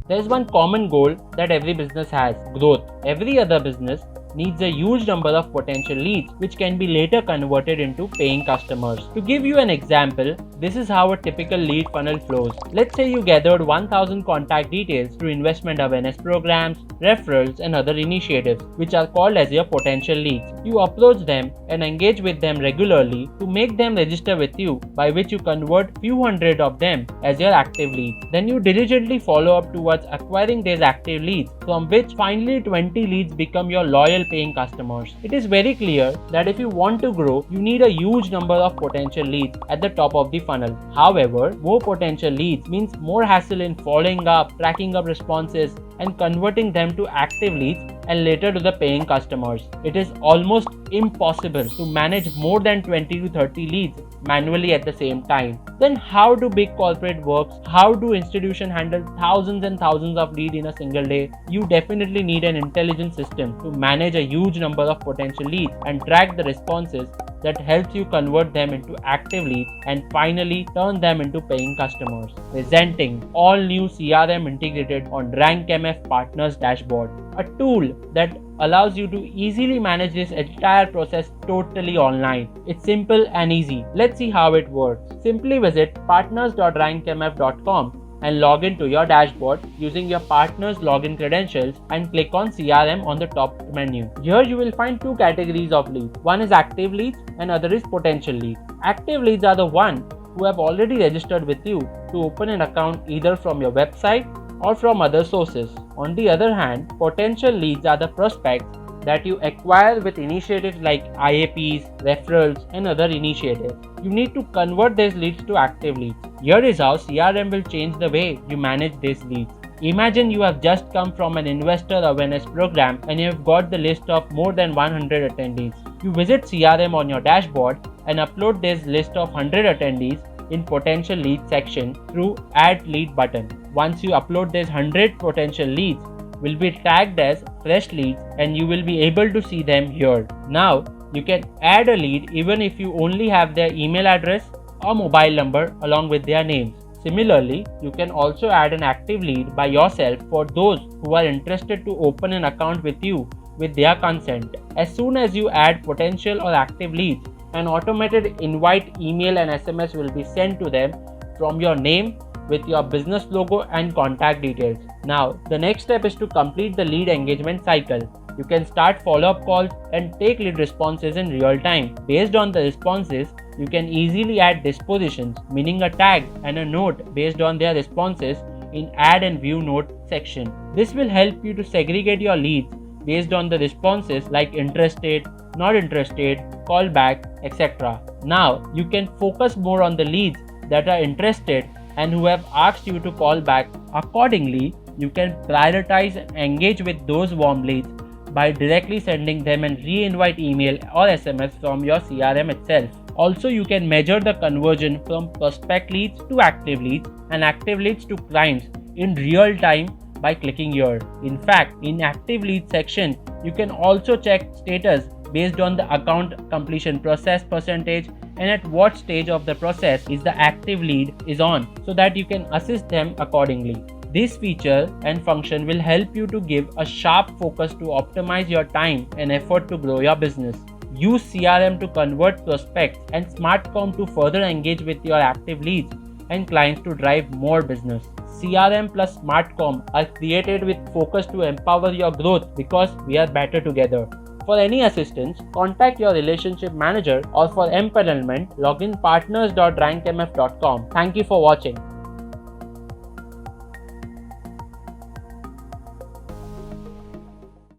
There's one common goal that every business has: growth. Every other business needs a huge number of potential leads, which can be later converted into paying customers. To give you an example, this is how a typical lead funnel flows. Let's say you gathered 1000 contact details through investment awareness programs, referrals, and other initiatives, which are called as your potential leads. You approach them and engage with them regularly to make them register with you, by which you convert few hundred of them as your active leads. Then you diligently follow up towards acquiring these active leads, from which finally 20 leads become your loyal paying customers. It is very clear that if you want to grow, you need a huge number of potential leads at the top of the funnel. However, more potential leads means more hassle in following up, tracking up responses, and converting them to active leads and later to the paying customers. It is almost impossible to manage more than 20 to 30 leads manually at the same time. Then how do big corporate works? How do institutions handle thousands and thousands of leads in a single day? You definitely need an intelligent system to manage a huge number of potential leads and track the responses that helps you convert them into active leads and finally turn them into paying customers. Presenting all new CRM integrated on RankMF Partners Dashboard, a tool that allows you to easily manage this entire process totally online. It's simple and easy. Let's see how it works. Simply visit partners.rankmf.com and log in to your dashboard using your partner's login credentials and click on CRM on the top menu. Here you will find two categories of leads. One is active leads and other is potential leads. Active leads are the ones who have already registered with you to open an account either from your website or from other sources. On the other hand, potential leads are the prospects that you acquire with initiatives like IAPs, referrals, and other initiatives. You need to convert these leads to active leads. Here is how CRM will change the way you manage these leads. Imagine you have just come from an investor awareness program and you have got the list of more than 100 attendees. You visit CRM on your dashboard and upload this list of 100 attendees in potential lead section through add lead button. Once you upload these 100 potential leads, will be tagged as fresh leads and you will be able to see them here. Now you can add a lead even if you only have their email address or mobile number along with their names. Similarly, you can also add an active lead by yourself for those who are interested to open an account with you with their consent. As soon as you add potential or active leads, an automated invite email and SMS will be sent to them from your name with your business logo and contact details. Now, the next step is to complete the lead engagement cycle. You can start follow-up calls and take lead responses in real time. Based on the responses, you can easily add dispositions, meaning a tag and a note based on their responses in add and view note section. This will help you to segregate your leads based on the responses like interested, not interested, call back, etc. Now, you can focus more on the leads that are interested and who have asked you to call back. Accordingly, you can prioritize and engage with those warm leads by directly sending them a re-invite email or SMS from your CRM itself. Also, you can measure the conversion from prospect leads to active leads and active leads to clients in real time by clicking here. In fact, in active lead section, you can also check status based on the account completion process percentage and at what stage of the process is the active lead is on, so that you can assist them accordingly. This feature and function will help you to give a sharp focus to optimize your time and effort to grow your business. Use CRM to convert prospects and SmartCom to further engage with your active leads and clients to drive more business. CRM plus SmartCom are created with focus to empower your growth because we are better together. For any assistance, contact your relationship manager or for empanelment, log in partners.rankmf.com. Thank you for watching.